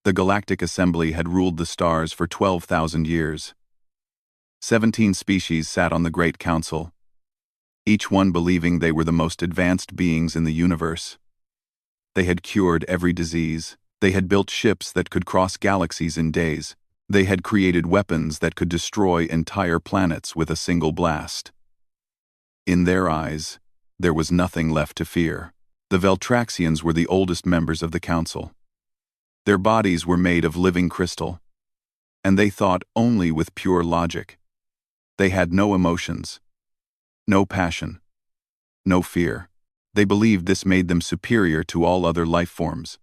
The Galactic Assembly had ruled the stars for 12,000 years. 17 species sat on the Great Council, each one believing they were the most advanced beings in the universe. They had cured every disease. They had built ships that could cross galaxies in days. They had created weapons that could destroy entire planets with a single blast. In their eyes, there was nothing left to fear. The Veltraxians were the oldest members of the council. Their bodies were made of living crystal, and they thought only with pure logic. They had no emotions, no passion, no fear. They believed this made them superior to all other life forms.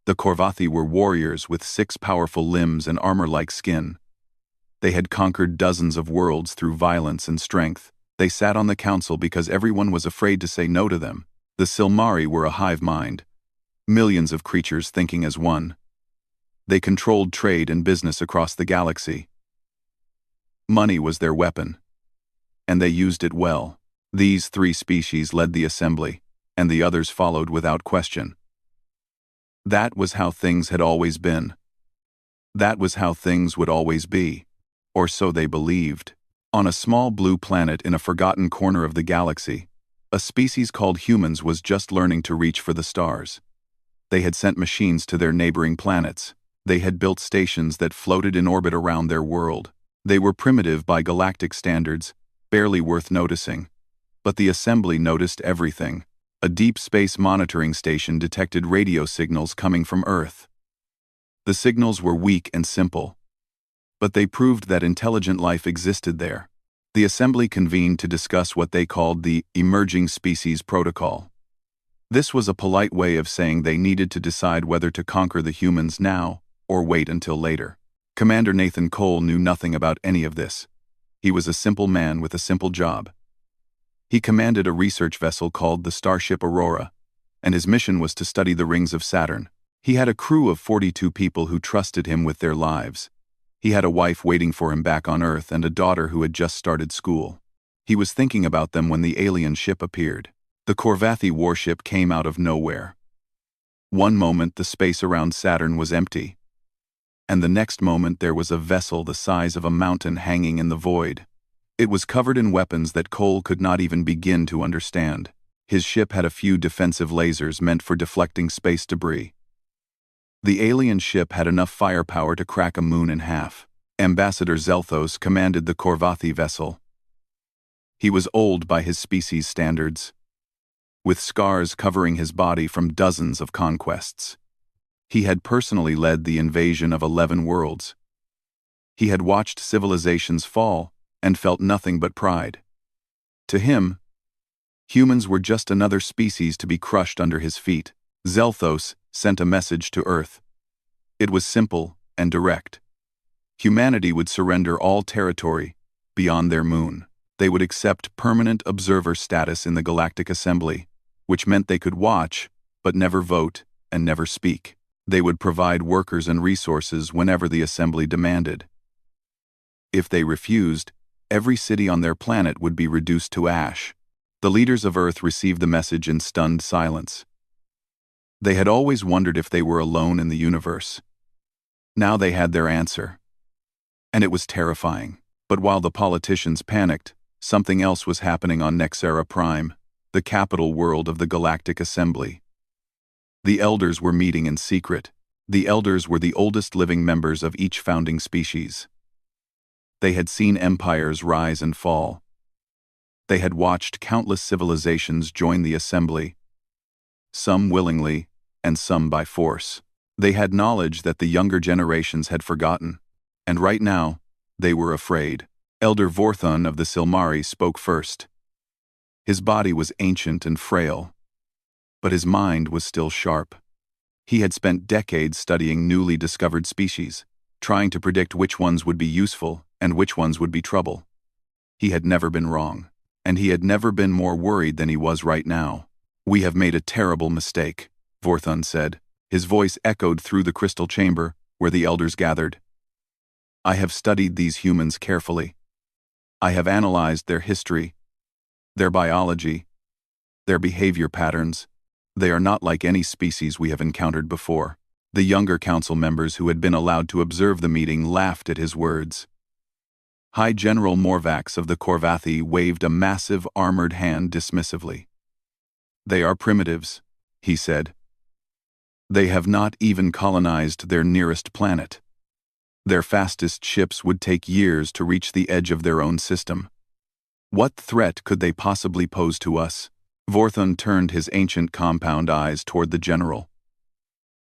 The Korvathi were warriors with 6 powerful limbs and armor-like skin. They had conquered dozens of worlds through violence and strength. They sat on the council because everyone was afraid to say no to them. The Silmari were a hive mind, millions of creatures thinking as one. They controlled trade and business across the galaxy. Money was their weapon, and they used it well. These 3 species led the assembly, and the others followed without question. That was how things had always been. That was how things would always be, or so they believed. On a small blue planet in a forgotten corner of the galaxy, a species called humans was just learning to reach for the stars. They had sent machines to their neighboring planets. They had built stations that floated in orbit around their world. They were primitive by galactic standards, barely worth noticing. But the assembly noticed everything. A deep space monitoring station detected radio signals coming from Earth. The signals were weak and simple, but they proved that intelligent life existed there. The assembly convened to discuss what they called the Emerging Species Protocol. This was a polite way of saying they needed to decide whether to conquer the humans now or wait until later. Commander Nathan Cole knew nothing about any of this. He was a simple man with a simple job. He commanded a research vessel called the Starship Aurora, and his mission was to study the rings of Saturn. He had a crew of 42 people who trusted him with their lives. He had a wife waiting for him back on Earth and a daughter who had just started school. He was thinking about them when the alien ship appeared. The Korvathi warship came out of nowhere. One moment the space around Saturn was empty, and the next moment there was a vessel the size of a mountain hanging in the void. It was covered in weapons that Cole could not even begin to understand. His ship had a few defensive lasers meant for deflecting space debris. The alien ship had enough firepower to crack a moon in half. Ambassador Zelthos commanded the Korvathi vessel. He was old by his species standards, with scars covering his body from dozens of conquests. He had personally led the invasion of 11 worlds. He had watched civilizations fall and felt nothing but pride. To him, humans were just another species to be crushed under his feet. Zelthos sent a message to Earth. It was simple and direct. Humanity would surrender all territory beyond their moon. They would accept permanent observer status in the Galactic Assembly, which meant they could watch, but never vote and never speak. They would provide workers and resources whenever the Assembly demanded. If they refused, every city on their planet would be reduced to ash. The leaders of Earth received the message in stunned silence. They had always wondered if they were alone in the universe. Now they had their answer. And it was terrifying. But while the politicians panicked, something else was happening on Nexera Prime, the capital world of the Galactic Assembly. The elders were meeting in secret. The elders were the oldest living members of each founding species. They had seen empires rise and fall. They had watched countless civilizations join the assembly, some willingly and some by force. They had knowledge that the younger generations had forgotten, and right now, they were afraid. Elder Vorthon of the Silmari spoke first. His body was ancient and frail, but his mind was still sharp. He had spent decades studying newly discovered species, trying to predict which ones would be useful and which ones would be trouble. He had never been wrong, and he had never been more worried than he was right now. "We have made a terrible mistake," Vorthon said. His voice echoed through the crystal chamber where the elders gathered. "I have studied these humans carefully. I have analyzed their history, their biology, their behavior patterns. They are not like any species we have encountered before. The younger council members who had been allowed to observe the meeting laughed at his words. High General Morvax of the Korvathi waved a massive armored hand dismissively. "They are primitives," he said. "They have not even colonized their nearest planet. Their fastest ships would take years to reach the edge of their own system. What threat could they possibly pose to us?" Vorthon turned his ancient compound eyes toward the general.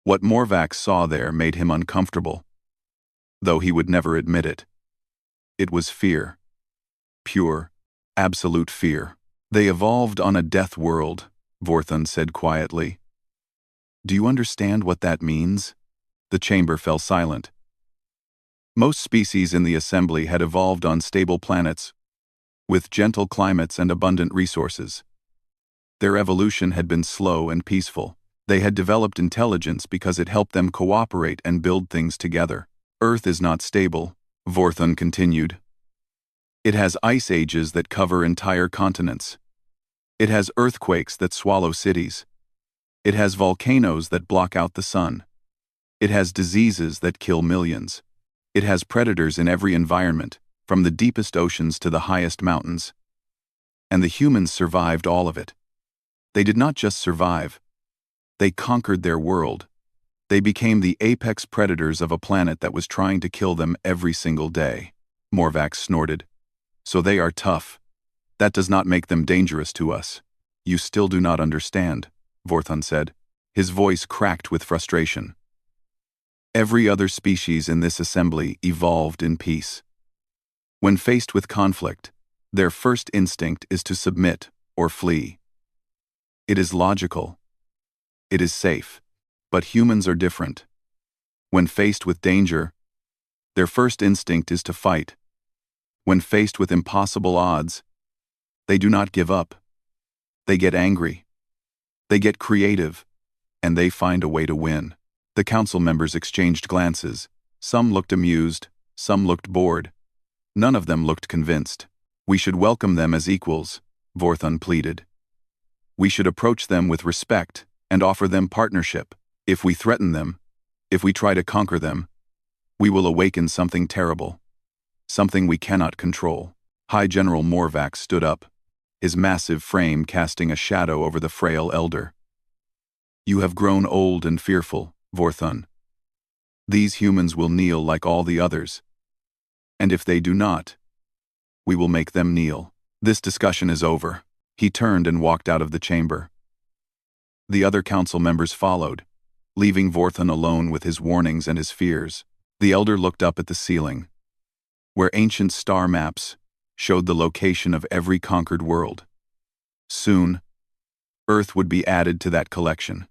What Morvax saw there made him uncomfortable, though he would never admit it. It was fear. Pure, absolute fear. "They evolved on a death world," Vorthon said quietly. "Do you understand what that means?" The chamber fell silent. Most species in the assembly had evolved on stable planets, with gentle climates and abundant resources. Their evolution had been slow and peaceful. They had developed intelligence because it helped them cooperate and build things together. "Earth is not stable," Vorthon continued. "It has ice ages that cover entire continents. It has earthquakes that swallow cities. It has volcanoes that block out the sun. It has diseases that kill millions. It has predators in every environment, from the deepest oceans to the highest mountains. And the humans survived all of it. They did not just survive. They conquered their world. They became the apex predators of a planet that was trying to kill them every single day." Morvax snorted. "So they are tough. That does not make them dangerous to us." "You still do not understand," Vorthon said. His voice cracked with frustration. "Every other species in this assembly evolved in peace. When faced with conflict, their first instinct is to submit or flee. It is logical. It is safe. But humans are different. When faced with danger, their first instinct is to fight. When faced with impossible odds, they do not give up. They get angry. They get creative, and they find a way to win." The council members exchanged glances. Some looked amused, some looked bored. None of them looked convinced. "We should welcome them as equals," Vorthon pleaded. "We should approach them with respect and offer them partnership. If we threaten them, if we try to conquer them, we will awaken something terrible, something we cannot control." High General Morvax stood up, his massive frame casting a shadow over the frail elder. "You have grown old and fearful, Vorthon. These humans will kneel like all the others. And if they do not, we will make them kneel. This discussion is over." He turned and walked out of the chamber. The other council members followed, leaving Vorthon alone with his warnings and his fears. The elder looked up at the ceiling, where ancient star maps showed the location of every conquered world. Soon, Earth would be added to that collection.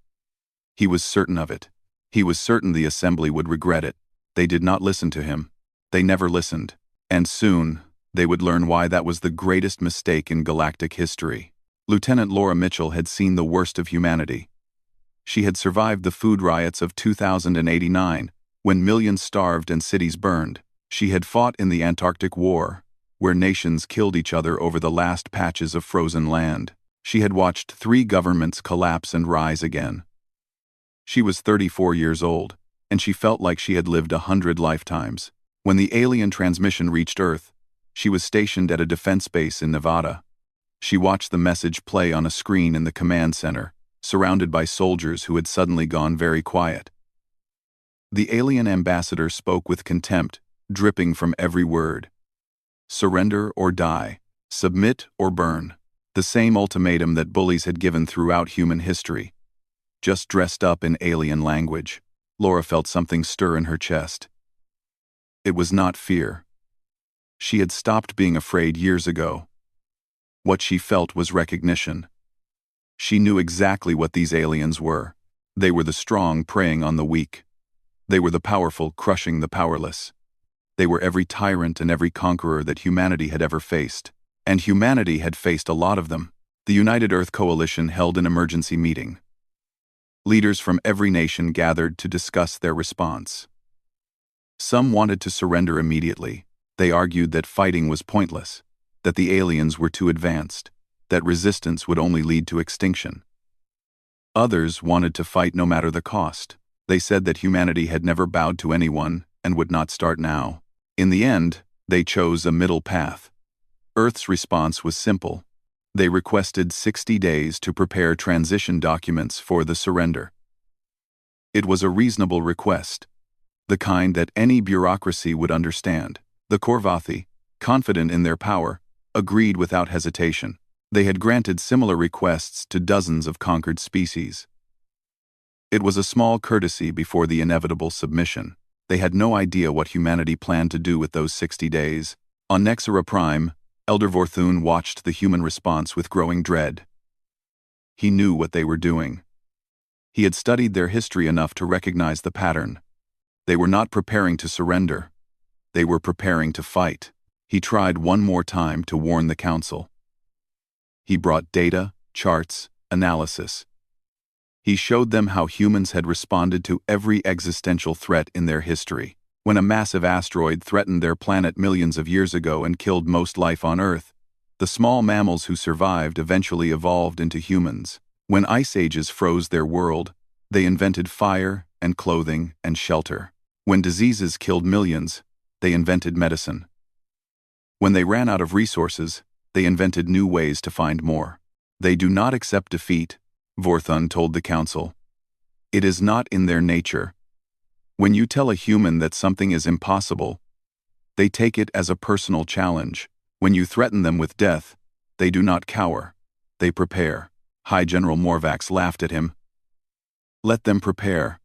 He was certain of it. He was certain the assembly would regret it. They did not listen to him. They never listened. And soon, they would learn why that was the greatest mistake in galactic history. Lieutenant Laura Mitchell had seen the worst of humanity. She had survived the food riots of 2089, when millions starved and cities burned. She had fought in the Antarctic War, where nations killed each other over the last patches of frozen land. She had watched 3 governments collapse and rise again. She was 34 years old, and she felt like she had lived 100 lifetimes. When the alien transmission reached Earth, she was stationed at a defense base in Nevada. She watched the message play on a screen in the command center, surrounded by soldiers who had suddenly gone very quiet. The alien ambassador spoke with contempt, dripping from every word. Surrender or die. Submit or burn. The same ultimatum that bullies had given throughout human history, just dressed up in alien language. Laura felt something stir in her chest. It was not fear. She had stopped being afraid years ago. What she felt was recognition. She knew exactly what these aliens were. They were the strong preying on the weak. They were the powerful crushing the powerless. They were every tyrant and every conqueror that humanity had ever faced. And humanity had faced a lot of them. The United Earth Coalition held an emergency meeting. Leaders from every nation gathered to discuss their response. Some wanted to surrender immediately. They argued that fighting was pointless, that the aliens were too advanced, that resistance would only lead to extinction. Others wanted to fight no matter the cost. They said that humanity had never bowed to anyone and would not start now. In the end, they chose a middle path. Earth's response was simple. They requested 60 days to prepare transition documents for the surrender. It was a reasonable request, the kind that any bureaucracy would understand. The Korvathi, confident in their power, agreed without hesitation. They had granted similar requests to dozens of conquered species. It was a small courtesy before the inevitable submission. They had no idea what humanity planned to do with those 60 days. On Nexera Prime, Elder Vorthun watched the human response with growing dread. He knew what they were doing. He had studied their history enough to recognize the pattern. They were not preparing to surrender. They were preparing to fight. He tried one more time to warn the council. He brought data, charts, analysis. He showed them how humans had responded to every existential threat in their history. When a massive asteroid threatened their planet millions of years ago and killed most life on Earth, the small mammals who survived eventually evolved into humans. When ice ages froze their world, they invented fire and clothing and shelter. When diseases killed millions, they invented medicine. When they ran out of resources, they invented new ways to find more. They do not accept defeat, Vorthun told the council. It is not in their nature. When you tell a human that something is impossible, they take it as a personal challenge. When you threaten them with death, they do not cower. They prepare. High General Morvax laughed at him. Let them prepare.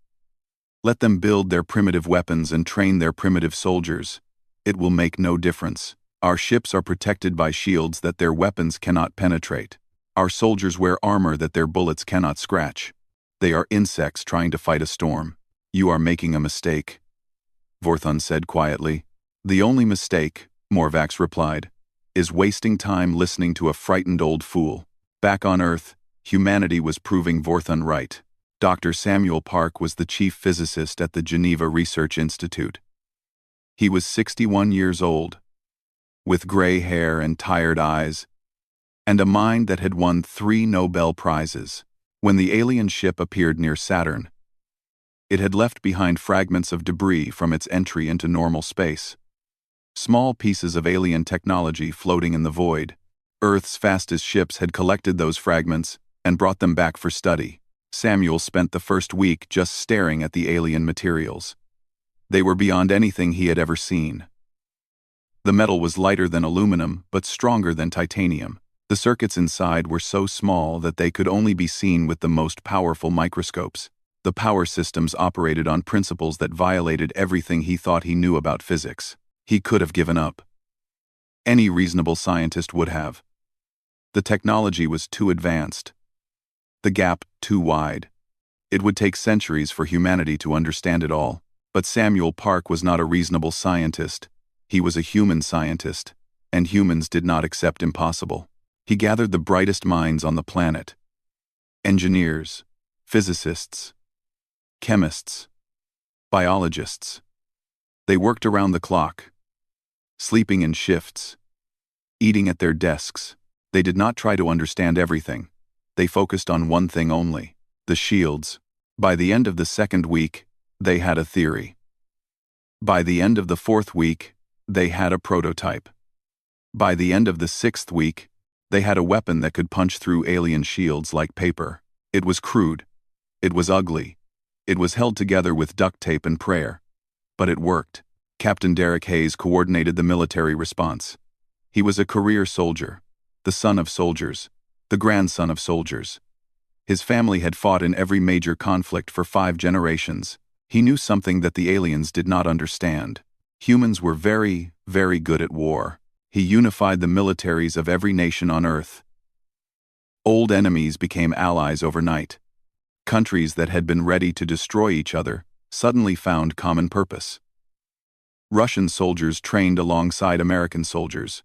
Let them build their primitive weapons and train their primitive soldiers. It will make no difference. Our ships are protected by shields that their weapons cannot penetrate. Our soldiers wear armor that their bullets cannot scratch. They are insects trying to fight a storm. You are making a mistake, Vorthun said quietly. The only mistake, Morvax replied, is wasting time listening to a frightened old fool. Back on Earth, humanity was proving Vorthun right. Dr. Samuel Park was the chief physicist at the Geneva Research Institute. He was 61 years old, with gray hair and tired eyes, and a mind that had won 3 Nobel Prizes. When the alien ship appeared near Saturn, it had left behind fragments of debris from its entry into normal space. Small pieces of alien technology floating in the void. Earth's fastest ships had collected those fragments and brought them back for study. Samuel spent the first week just staring at the alien materials. They were beyond anything he had ever seen. The metal was lighter than aluminum, but stronger than titanium. The circuits inside were so small that they could only be seen with the most powerful microscopes. The power systems operated on principles that violated everything he thought he knew about physics. He could have given up. Any reasonable scientist would have. The technology was too advanced. The gap too wide. It would take centuries for humanity to understand it all. But Samuel Park was not a reasonable scientist. He was a human scientist, and humans did not accept impossible. He gathered the brightest minds on the planet. Engineers, physicists, chemists, biologists. They worked around the clock, sleeping in shifts, eating at their desks. They did not try to understand everything. They focused on one thing only, the shields. By the end of the 2nd week, they had a theory. By the end of the 4th week, they had a prototype. By the end of the 6th week, they had a weapon that could punch through alien shields like paper. It was crude. It was ugly. It was held together with duct tape and prayer. But it worked. Captain Derek Hayes coordinated the military response. He was a career soldier, the son of soldiers, the grandson of soldiers. His family had fought in every major conflict for 5 generations. He knew something that the aliens did not understand. Humans were very, very good at war. He unified the militaries of every nation on Earth. Old enemies became allies overnight. Countries that had been ready to destroy each other suddenly found common purpose. Russian soldiers trained alongside American soldiers.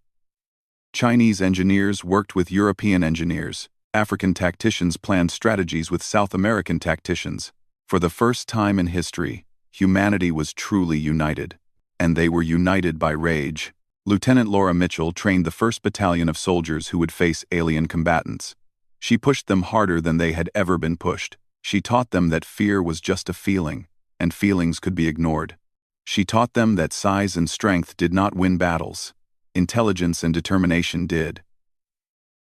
Chinese engineers worked with European engineers. African tacticians planned strategies with South American tacticians. For the first time in history, humanity was truly united. And they were united by rage. Lieutenant Laura Mitchell trained the 1st Battalion of soldiers who would face alien combatants. She pushed them harder than they had ever been pushed. She taught them that fear was just a feeling, and feelings could be ignored. She taught them that size and strength did not win battles. Intelligence and determination did.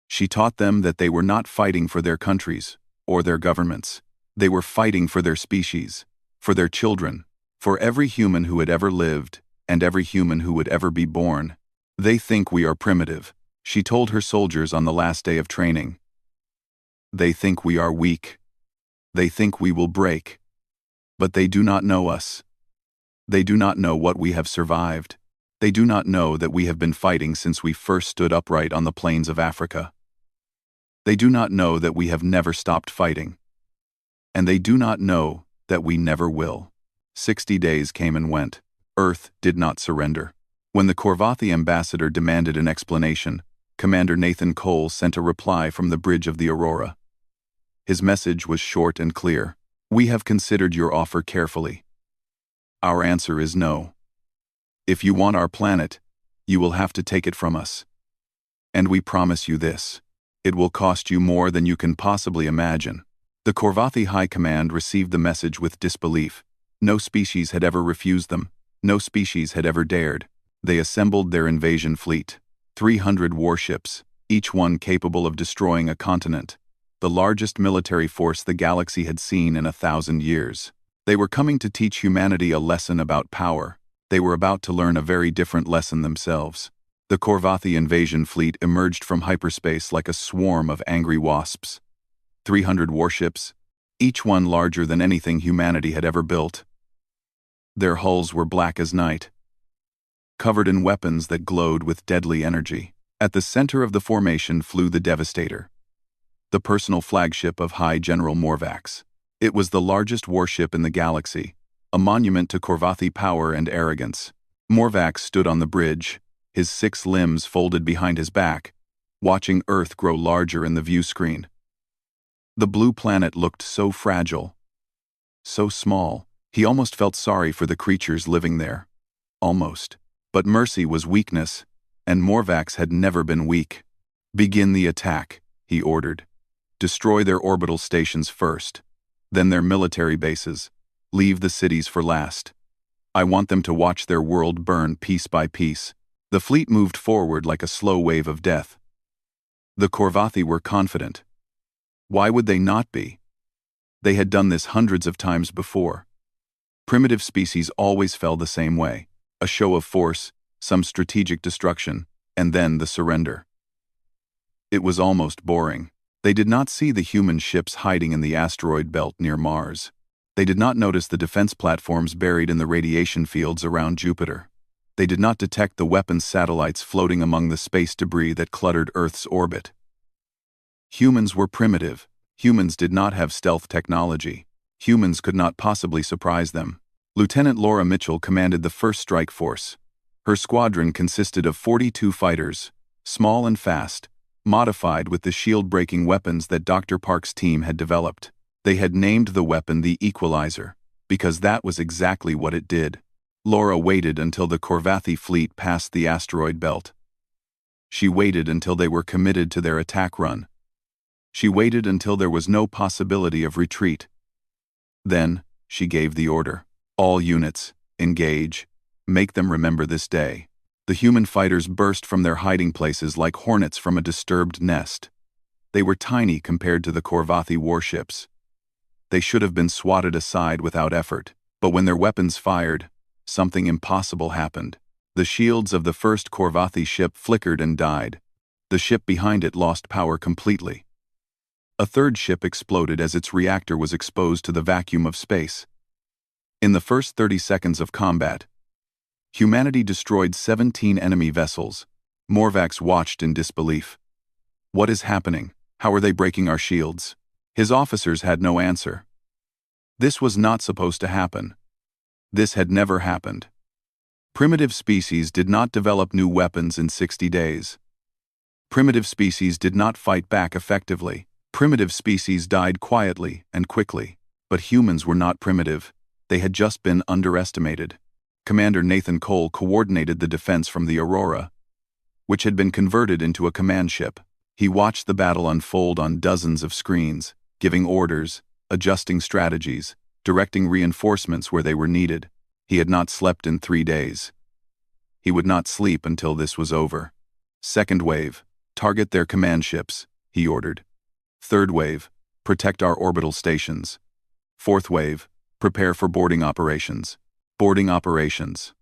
She taught them that they were not fighting for their countries or their governments. They were fighting for their species, for their children, for every human who had ever lived and every human who would ever be born. They think we are primitive, she told her soldiers on the last day of training. They think we are weak. They think we will break. But they do not know us. They do not know what we have survived. They do not know that we have been fighting since we first stood upright on the plains of Africa. They do not know that we have never stopped fighting. And they do not know that we never will. 60 days came and went. Earth did not surrender. When the Korvathi ambassador demanded an explanation, Commander Nathan Cole sent a reply from the bridge of the Aurora. His message was short and clear. We have considered your offer carefully. Our answer is no. If you want our planet, you will have to take it from us. And we promise you this. It will cost you more than you can possibly imagine. The Korvathi High Command received the message with disbelief. No species had ever refused them. No species had ever dared. They assembled their invasion fleet. 300 warships, each one capable of destroying a continent. The largest military force the galaxy had seen in 1,000 years. They were coming to teach humanity a lesson about power. They were about to learn a very different lesson themselves. The Korvathi invasion fleet emerged from hyperspace like a swarm of angry wasps. 300 warships, each one larger than anything humanity had ever built. Their hulls were black as night, covered in weapons that glowed with deadly energy. At the center of the formation flew the Devastator, the personal flagship of High General Morvax. It was the largest warship in the galaxy, a monument to Korvathi power and arrogance. Morvax stood on the bridge, his 6 limbs folded behind his back, watching Earth grow larger in the view screen. The blue planet looked so fragile, so small, he almost felt sorry for the creatures living there. Almost. But mercy was weakness, and Morvax had never been weak. Begin the attack, he ordered. Destroy their orbital stations first, then their military bases. Leave the cities for last. I want them to watch their world burn piece by piece. The fleet moved forward like a slow wave of death. The Korvathi were confident. Why would they not be? They had done this hundreds of times before. Primitive species always fell the same way. A show of force, some strategic destruction, and then the surrender. It was almost boring. They did not see the human ships hiding in the asteroid belt near Mars. They did not notice the defense platforms buried in the radiation fields around Jupiter. They did not detect the weapons satellites floating among the space debris that cluttered Earth's orbit. Humans were primitive. Humans did not have stealth technology. Humans could not possibly surprise them. Lieutenant Laura Mitchell commanded the 1st Strike Force. Her squadron consisted of 42 fighters, small and fast, modified with the shield-breaking weapons that Dr. Park's team had developed. They had named the weapon the Equalizer, because that was exactly what it did. Laura waited until the Korvathi fleet passed the asteroid belt. She waited until they were committed to their attack run. She waited until there was no possibility of retreat. Then, she gave the order. All units, engage. Make them remember this day. The human fighters burst from their hiding places like hornets from a disturbed nest. They were tiny compared to the Korvathi warships. They should have been swatted aside without effort, but when their weapons fired, something impossible happened. The shields of the first Korvathi ship flickered and died. The ship behind it lost power completely. A third ship exploded as its reactor was exposed to the vacuum of space. In the first 30 seconds of combat, humanity destroyed 17 enemy vessels. Morvax watched in disbelief. What is happening? How are they breaking our shields? His officers had no answer. This was not supposed to happen. This had never happened. Primitive species did not develop new weapons in 60 days. Primitive species did not fight back effectively. Primitive species died quietly and quickly. But humans were not primitive. They had just been underestimated. Commander Nathan Cole coordinated the defense from the Aurora, which had been converted into a command ship. He watched the battle unfold on dozens of screens, giving orders, adjusting strategies, directing reinforcements where they were needed. He had not slept in 3 days. He would not sleep until this was over. Second wave, target their command ships, he ordered. Third wave, protect our orbital stations. Fourth wave, prepare for boarding operations. Boarding operations.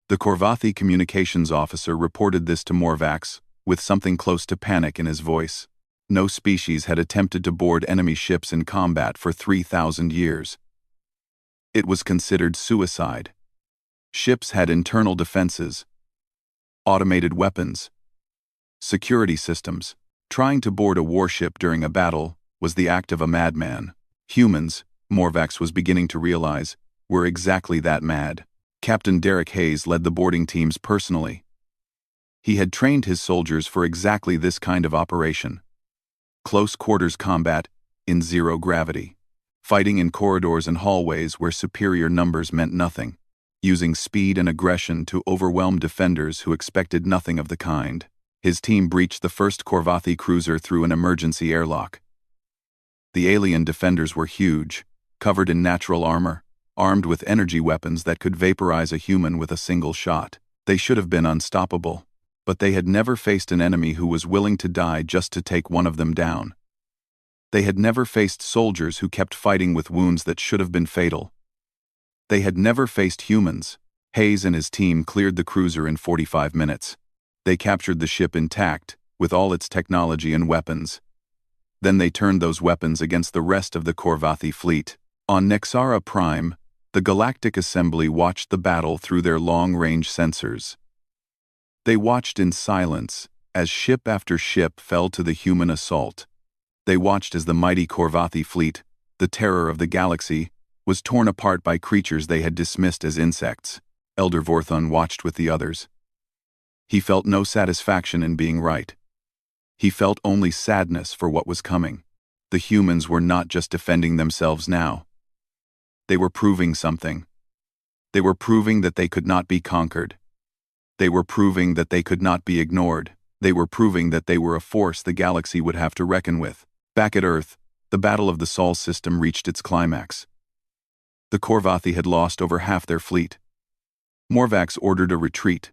The Korvathi communications officer reported this to Morvax, with something close to panic in his voice. No species had attempted to board enemy ships in combat for 3,000 years. It was considered suicide. Ships had internal defenses, automated weapons, security systems. Trying to board a warship during a battle was the act of a madman. Humans, Morvax was beginning to realize, were exactly that mad. Captain Derek Hayes led the boarding teams personally. He had trained his soldiers for exactly this kind of operation. Close quarters combat in zero gravity. Fighting in corridors and hallways where superior numbers meant nothing. Using speed and aggression to overwhelm defenders who expected nothing of the kind. His team breached the first Korvathi cruiser through an emergency airlock. The alien defenders were huge, covered in natural armor, armed with energy weapons that could vaporize a human with a single shot. They should have been unstoppable, but they had never faced an enemy who was willing to die just to take one of them down. They had never faced soldiers who kept fighting with wounds that should have been fatal. They had never faced humans. Hayes and his team cleared the cruiser in 45 minutes. They captured the ship intact, with all its technology and weapons. Then they turned those weapons against the rest of the Korvathi fleet. On Nexara Prime, the Galactic Assembly watched the battle through their long-range sensors. They watched in silence as ship after ship fell to the human assault. They watched as the mighty Korvathi fleet, the terror of the galaxy, was torn apart by creatures they had dismissed as insects. Elder Vorthon watched with the others. He felt no satisfaction in being right. He felt only sadness for what was coming. The humans were not just defending themselves now. They were proving something. They were proving that they could not be conquered. They were proving that they could not be ignored. They were proving that they were a force the galaxy would have to reckon with. Back at Earth, the Battle of the Sol system reached its climax. The Korvathi had lost over half their fleet. Morvax ordered a retreat.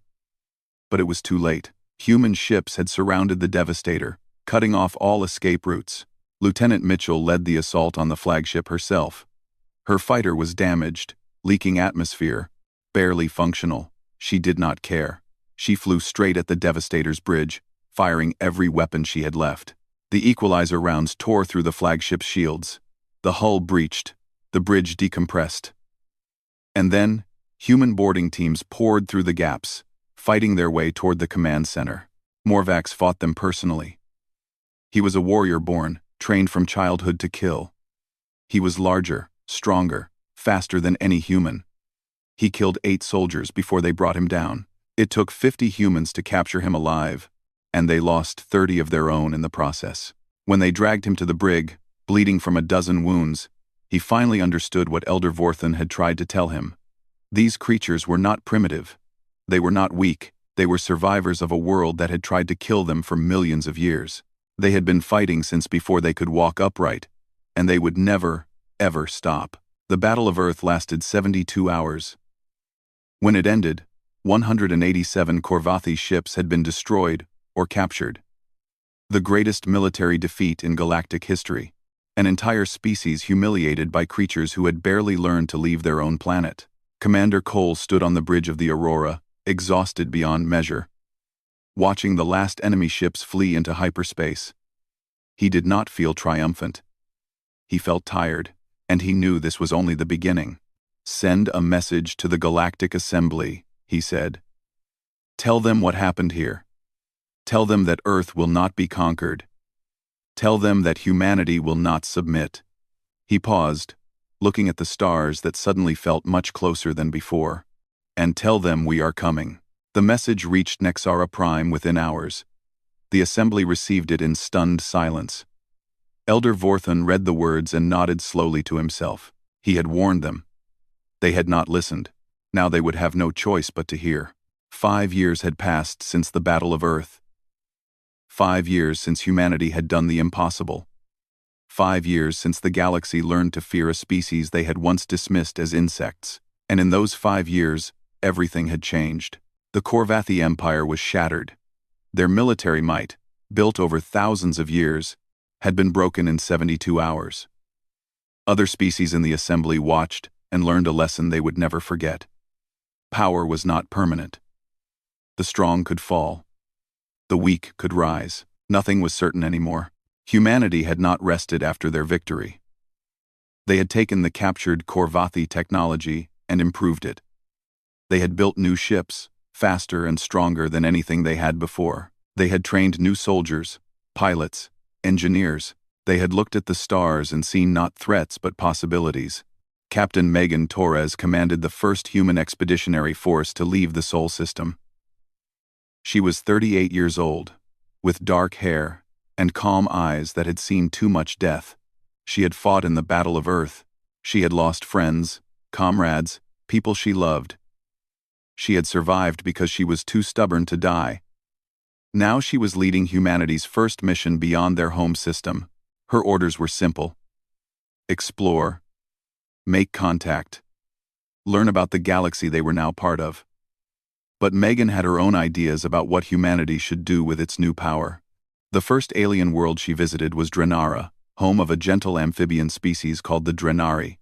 But it was too late. Human ships had surrounded the Devastator, cutting off all escape routes. Lieutenant Mitchell led the assault on the flagship herself. Her fighter was damaged, leaking atmosphere, barely functional. She did not care. She flew straight at the Devastator's bridge, firing every weapon she had left. The equalizer rounds tore through the flagship's shields. The hull breached. The bridge decompressed. And then, human boarding teams poured through the gaps, fighting their way toward the command center. Morvax fought them personally. He was a warrior born, trained from childhood to kill. He was larger, stronger, faster than any human. He killed 8 soldiers before they brought him down. It took 50 humans to capture him alive, and they lost 30 of their own in the process. When they dragged him to the brig, bleeding from a dozen wounds, he finally understood what Elder Vorthon had tried to tell him. These creatures were not primitive. They were not weak. They were survivors of a world that had tried to kill them for millions of years. They had been fighting since before they could walk upright, and they would never, ever stop. The Battle of Earth lasted 72 hours. When it ended, 187 Korvathi ships had been destroyed or captured. The greatest military defeat in galactic history. An entire species humiliated by creatures who had barely learned to leave their own planet. Commander Cole stood on the bridge of the Aurora, exhausted beyond measure, watching the last enemy ships flee into hyperspace. He did not feel triumphant. He felt tired, and he knew this was only the beginning. "Send a message to the Galactic Assembly," he said. "Tell them what happened here. Tell them that Earth will not be conquered. Tell them that humanity will not submit." He paused, looking at the stars that suddenly felt much closer than before. "And tell them we are coming." The message reached Nexara Prime within hours. The assembly received it in stunned silence. Elder Vorthon read the words and nodded slowly to himself. He had warned them. They had not listened. Now they would have no choice but to hear. 5 years had passed since the Battle of Earth. 5 years since humanity had done the impossible. 5 years since the galaxy learned to fear a species they had once dismissed as insects. And in those 5 years, everything had changed. The Korvathi Empire was shattered. Their military might, built over thousands of years, had been broken in 72 hours. Other species in the assembly watched and learned a lesson they would never forget. Power was not permanent. The strong could fall. The weak could rise. Nothing was certain anymore. Humanity had not rested after their victory. They had taken the captured Korvathi technology and improved it. They had built new ships, faster and stronger than anything they had before. They had trained new soldiers, pilots, engineers. They had looked at the stars and seen not threats but possibilities. Captain Megan Torres commanded the first human expeditionary force to leave the Sol system. She was 38 years old, with dark hair and calm eyes that had seen too much death. She had fought in the Battle of Earth. She had lost friends, comrades, people she loved. She had survived because she was too stubborn to die. Now she was leading humanity's first mission beyond their home system. Her orders were simple: explore, make contact, learn about the galaxy they were now part of. But Megan had her own ideas about what humanity should do with its new power. The first alien world she visited was Drenara, home of a gentle amphibian species called the Drenari.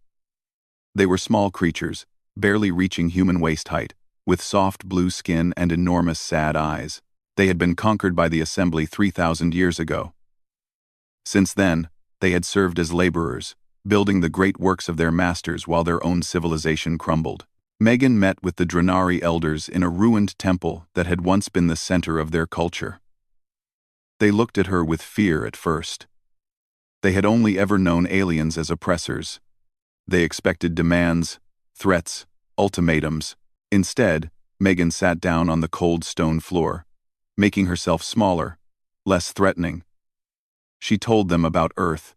They were small creatures, barely reaching human waist height, with soft blue skin and enormous sad eyes. They had been conquered by the Assembly 3,000 years ago. Since then, they had served as laborers, building the great works of their masters while their own civilization crumbled. Megan met with the Drenari elders in a ruined temple that had once been the center of their culture. They looked at her with fear at first. They had only ever known aliens as oppressors. They expected demands, threats, ultimatums. Instead, Megan sat down on the cold stone floor, making herself smaller, less threatening. She told them about Earth.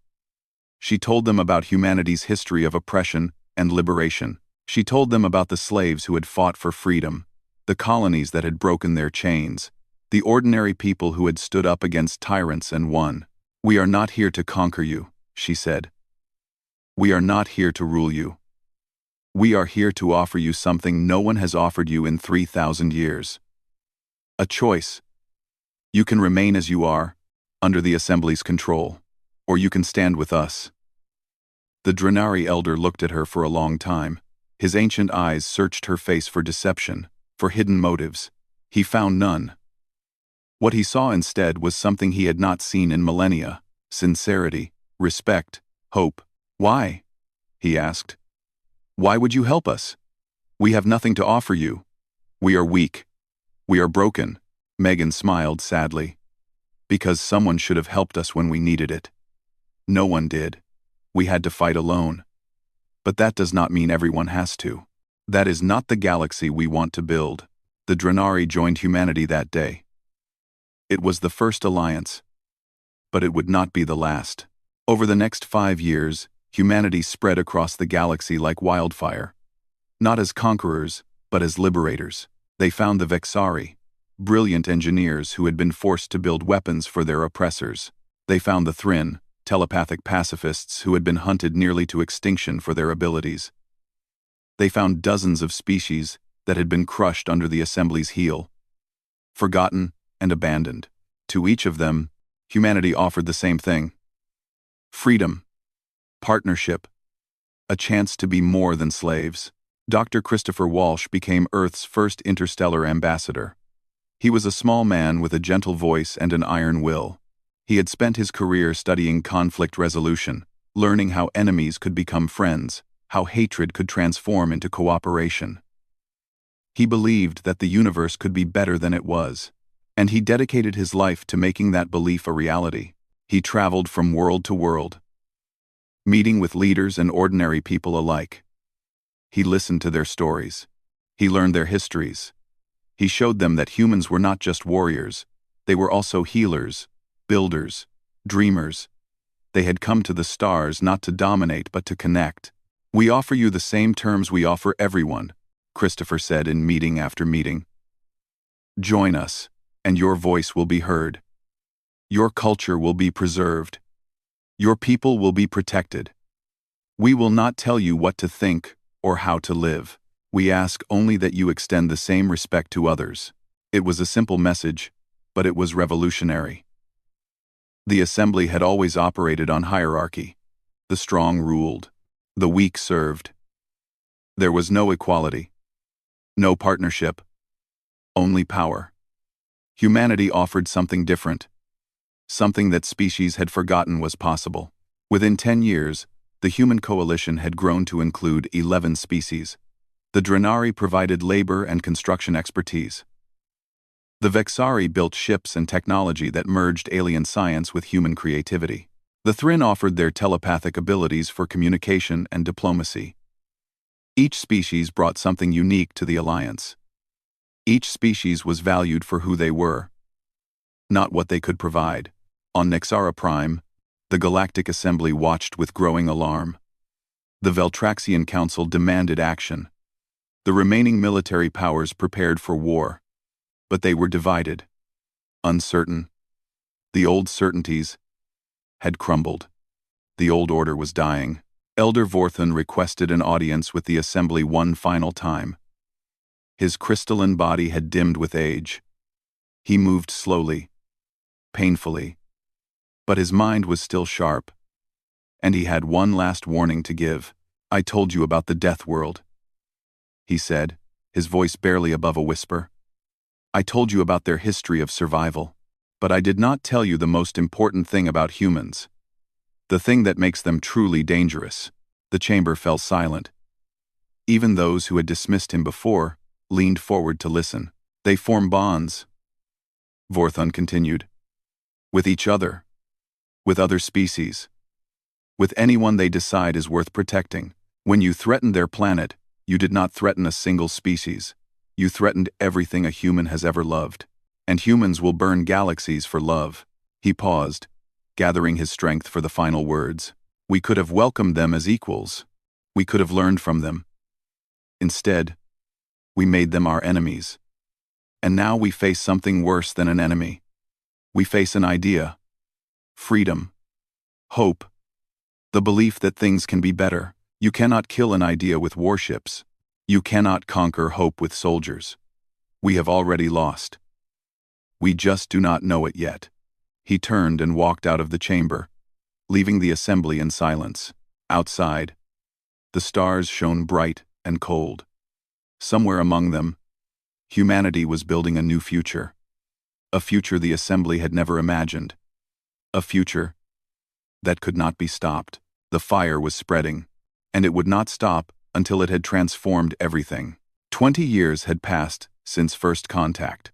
She told them about humanity's history of oppression and liberation. She told them about the slaves who had fought for freedom, the colonies that had broken their chains, the ordinary people who had stood up against tyrants and won. "We are not here to conquer you," she said. "We are not here to rule you. We are here to offer you something no one has offered you in 3,000 years. A choice. You can remain as you are, under the Assembly's control, or you can stand with us." The Drenari elder looked at her for a long time. His ancient eyes searched her face for deception, for hidden motives. He found none. What he saw instead was something he had not seen in millennia: sincerity, respect, hope. "Why?" he asked. "Why would you help us? We have nothing to offer you. We are weak. We are broken." Megan smiled sadly. "Because someone should have helped us when we needed it. No one did. We had to fight alone. But that does not mean everyone has to. That is not the galaxy we want to build." The Drenari joined humanity that day. It was the first alliance, but it would not be the last. Over the next 5 years, humanity spread across the galaxy like wildfire. Not as conquerors, but as liberators. They found the Vexari, brilliant engineers who had been forced to build weapons for their oppressors. They found the Thrin, telepathic pacifists who had been hunted nearly to extinction for their abilities. They found dozens of species that had been crushed under the Assembly's heel, forgotten and abandoned. To each of them, humanity offered the same thing: freedom, partnership, a chance to be more than slaves. Dr. Christopher Walsh became Earth's first interstellar ambassador. He was a small man with a gentle voice and an iron will. He had spent his career studying conflict resolution, learning how enemies could become friends, how hatred could transform into cooperation. He believed that the universe could be better than it was, and he dedicated his life to making that belief a reality. He traveled from world to world, meeting with leaders and ordinary people alike. He listened to their stories. He learned their histories. He showed them that humans were not just warriors, they were also healers, builders, dreamers. They had come to the stars not to dominate but to connect. "We offer you the same terms we offer everyone," Christopher said in meeting after meeting. "Join us, and your voice will be heard. Your culture will be preserved. Your people will be protected. We will not tell you what to think or how to live. We ask only that you extend the same respect to others. It was a simple message, but it was revolutionary. The assembly had always operated on hierarchy. The strong ruled. The weak served. There was no equality. No partnership. Only power. Humanity offered something different. Something that species had forgotten was possible. Within 10 years, the human coalition had grown to include 11 species. The Drenari provided labor and construction expertise. The Vexari built ships and technology that merged alien science with human creativity. The Thrin offered their telepathic abilities for communication and diplomacy. Each species brought something unique to the Alliance. Each species was valued for who they were, not what they could provide. On Nexara Prime, the Galactic Assembly watched with growing alarm. The Veltraxian Council demanded action. The remaining military powers prepared for war. But they were divided. Uncertain. The old certainties had crumbled. The old order was dying. Elder Vorthon requested an audience with the Assembly one final time. His crystalline body had dimmed with age. He moved slowly, painfully. But his mind was still sharp. And he had one last warning to give. I told you about the death world, he said, his voice barely above a whisper. I told you about their history of survival. But I did not tell you the most important thing about humans. The thing that makes them truly dangerous. The chamber fell silent. Even those who had dismissed him before leaned forward to listen. They form bonds, Vorthon continued. With each other. With other species. With anyone they decide is worth protecting. When you threatened their planet, you did not threaten a single species. You threatened everything a human has ever loved. And humans will burn galaxies for love. He paused, gathering his strength for the final words. We could have welcomed them as equals. We could have learned from them. Instead, we made them our enemies. And now we face something worse than an enemy. We face an idea. Freedom. Hope. The belief that things can be better. You cannot kill an idea with warships. You cannot conquer hope with soldiers. We have already lost. We just do not know it yet. He turned and walked out of the chamber, leaving the assembly in silence. Outside, the stars shone bright and cold. Somewhere among them, humanity was building a new future. A future the assembly had never imagined. A future that could not be stopped. The fire was spreading, and it would not stop until it had transformed everything. 20 years had passed since first contact.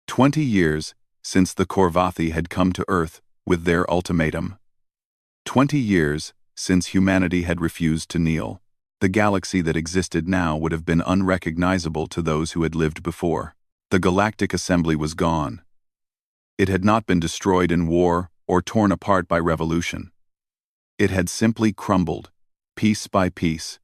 20 years since the Korvathi had come to Earth with their ultimatum. 20 years since humanity had refused to kneel. The galaxy that existed now would have been unrecognizable to those who had lived before. The Galactic Assembly was gone. It had not been destroyed in war or torn apart by revolution. It had simply crumbled, piece by piece.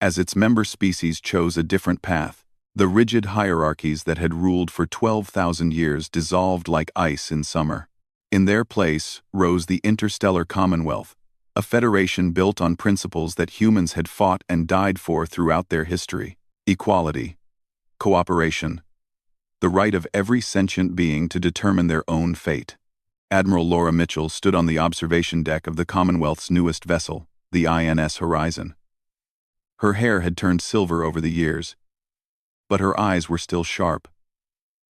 As its member species chose a different path, the rigid hierarchies that had ruled for 12,000 years dissolved like ice in summer. In their place rose the Interstellar Commonwealth, a federation built on principles that humans had fought and died for throughout their history. Equality, cooperation, the right of every sentient being to determine their own fate. Admiral Laura Mitchell stood on the observation deck of the Commonwealth's newest vessel, the INS Horizon. Her hair had turned silver over the years, but her eyes were still sharp,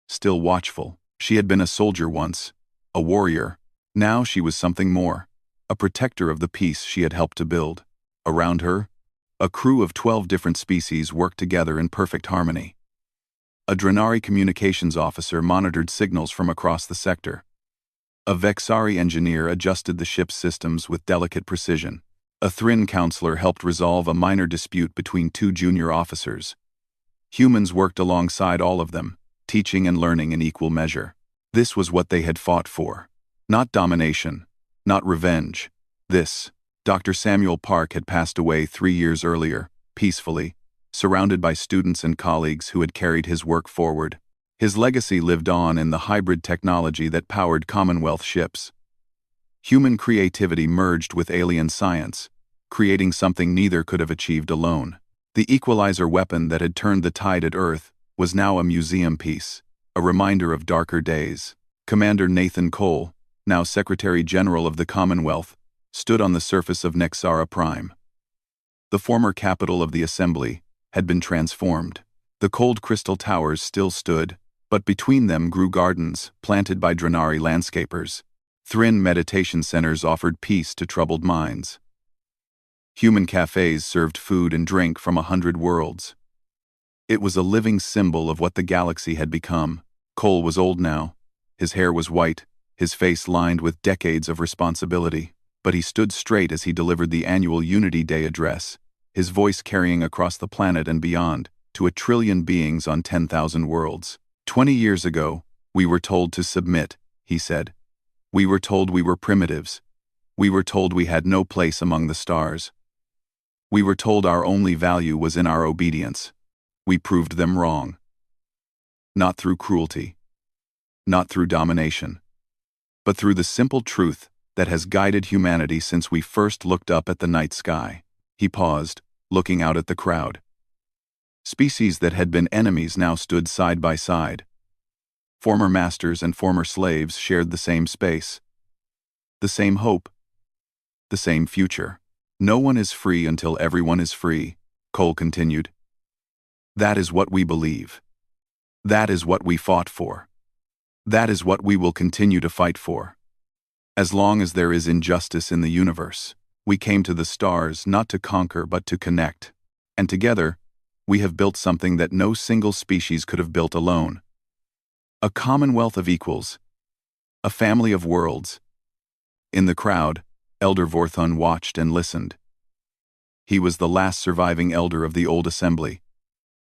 still watchful. She had been a soldier once, a warrior. Now she was something more, a protector of the peace she had helped to build. Around her, a crew of 12 different species worked together in perfect harmony. A Drenari communications officer monitored signals from across the sector. A Vexari engineer adjusted the ship's systems with delicate precision. A Thrin counselor helped resolve a minor dispute between two junior officers. Humans worked alongside all of them, teaching and learning in equal measure. This was what they had fought for. Not domination, not revenge. This. Dr. Samuel Park had passed away 3 years earlier, peacefully, surrounded by students and colleagues who had carried his work forward. His legacy lived on in the hybrid technology that powered Commonwealth ships. Human creativity merged with alien science, creating something neither could have achieved alone. The equalizer weapon that had turned the tide at Earth was now a museum piece, a reminder of darker days. Commander Nathan Cole, now Secretary General of the Commonwealth, stood on the surface of Nexara Prime. The former capital of the Assembly had been transformed. The cold crystal towers still stood, but between them grew gardens planted by Drenari landscapers. Thrin meditation centers offered peace to troubled minds. Human cafes served food and drink from 100 worlds. It was a living symbol of what the galaxy had become. Cole was old now. His hair was white, his face lined with decades of responsibility, but he stood straight as he delivered the annual Unity Day address, his voice carrying across the planet and beyond, to 1 trillion beings on 10,000 worlds. 20 years ago, we were told to submit, he said. We were told we were primitives. We were told we had no place among the stars. We were told our only value was in our obedience. We proved them wrong. Not through cruelty. Not through domination. But through the simple truth that has guided humanity since we first looked up at the night sky. He paused, looking out at the crowd. Species that had been enemies now stood side by side. Former masters and former slaves shared the same space. The same hope. The same future. No one is free until everyone is free, Cole continued. That is what we believe. That is what we fought for. That is what we will continue to fight for. As long as there is injustice in the universe, we came to the stars not to conquer but to connect. And together, we have built something that no single species could have built alone. A commonwealth of equals. A family of worlds. In the crowd, Elder Vorthun watched and listened. He was the last surviving elder of the old assembly.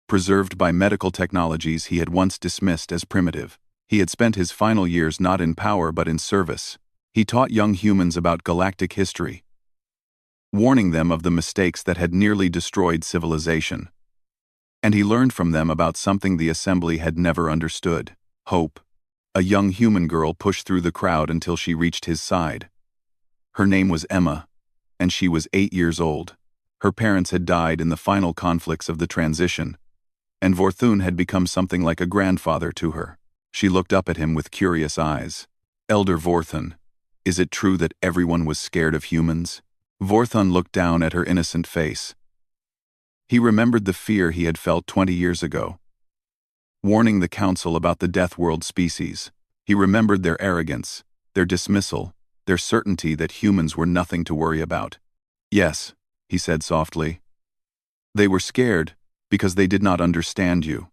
Preserved by medical technologies he had once dismissed as primitive, he had spent his final years not in power but in service. He taught young humans about galactic history, warning them of the mistakes that had nearly destroyed civilization. And he learned from them about something the assembly had never understood: hope. A young human girl pushed through the crowd until she reached his side. Her name was Emma, and she was 8 years old. Her parents had died in the final conflicts of the transition, and Vorthun had become something like a grandfather to her. She looked up at him with curious eyes. Elder Vorthun, is it true that everyone was scared of humans? Vorthun looked down at her innocent face. He remembered the fear he had felt 20 years ago, warning the council about the Death World species. He remembered their arrogance, their dismissal, their certainty that humans were nothing to worry about. Yes, he said softly. They were scared because they did not understand you.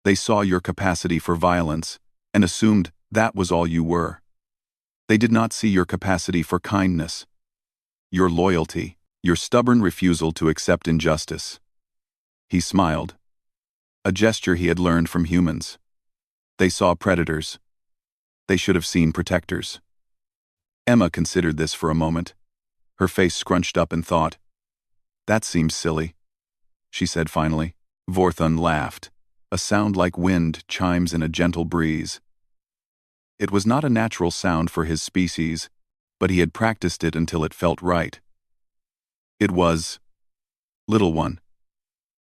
They saw your capacity for violence and assumed that was all you were. They did not see your capacity for kindness, your loyalty, your stubborn refusal to accept injustice. He smiled, a gesture he had learned from humans. They saw predators. They should have seen protectors. Emma considered this for a moment. Her face scrunched up in thought. That seems silly, she said finally. Vorthun laughed, a sound like wind chimes in a gentle breeze. It was not a natural sound for his species, but he had practiced it until it felt right. It was, little one,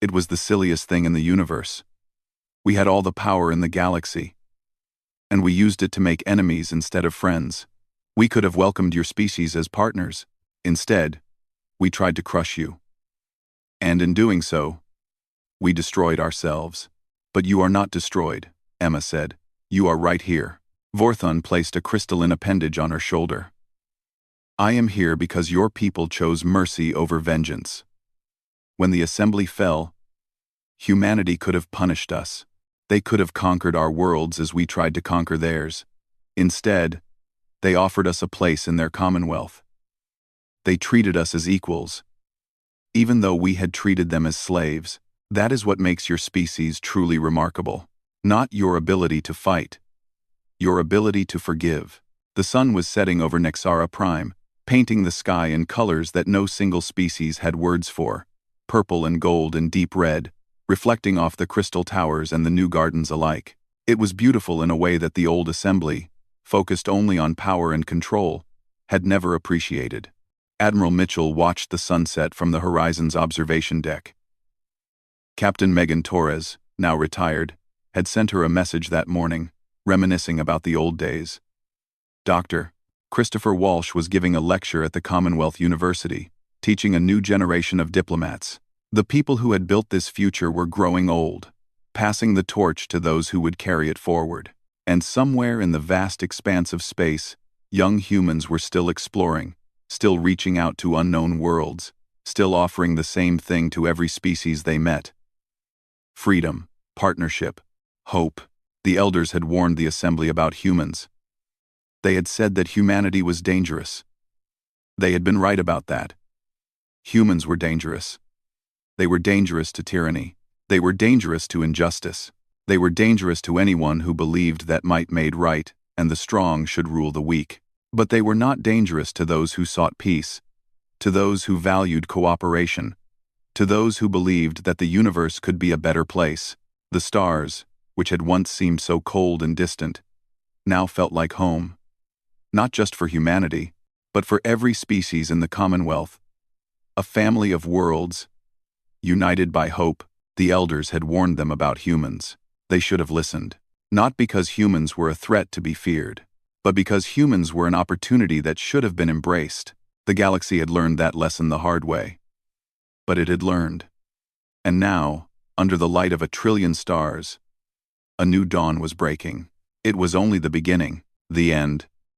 it was the silliest thing in the universe. We had all the power in the galaxy, and we used it to make enemies instead of friends. We could have welcomed your species as partners. Instead, we tried to crush you. And in doing so, we destroyed ourselves. But you are not destroyed, Emma said. You are right here. Vorthun placed a crystalline appendage on her shoulder. I am here because your people chose mercy over vengeance. When the assembly fell, humanity could have punished us. They could have conquered our worlds as we tried to conquer theirs. Instead, they offered us a place in their commonwealth. They treated us as equals, even though we had treated them as slaves. That is what makes your species truly remarkable. Not your ability to fight, your ability to forgive. The sun was setting over Nexara Prime, painting the sky in colors that no single species had words for, purple and gold and deep red, reflecting off the crystal towers and the new gardens alike. It was beautiful in a way that the old assembly, focused only on power and control, had never appreciated. Admiral Mitchell watched the sunset from the horizon's observation deck. Captain Megan Torres, now retired, had sent her a message that morning, reminiscing about the old days. Dr. Christopher Walsh was giving a lecture at the Commonwealth University, teaching a new generation of diplomats. The people who had built this future were growing old, passing the torch to those who would carry it forward. And somewhere in the vast expanse of space, young humans were still exploring, still reaching out to unknown worlds, still offering the same thing to every species they met. Freedom, partnership, hope. The elders had warned the assembly about humans. They had said that humanity was dangerous. They had been right about that. Humans were dangerous. They were dangerous to tyranny. They were dangerous to injustice. They were dangerous to anyone who believed that might made right and the strong should rule the weak. But they were not dangerous to those who sought peace, to those who valued cooperation, to those who believed that the universe could be a better place. The stars, which had once seemed so cold and distant, now felt like home. Not just for humanity, but for every species in the Commonwealth. A family of worlds, united by hope. The elders had warned them about humans. They should have listened. Not because humans were a threat to be feared, but because humans were an opportunity that should have been embraced. The galaxy had learned that lesson the hard way. But it had learned. And now, under the light of 1 trillion stars, a new dawn was breaking. It was only the beginning, the end.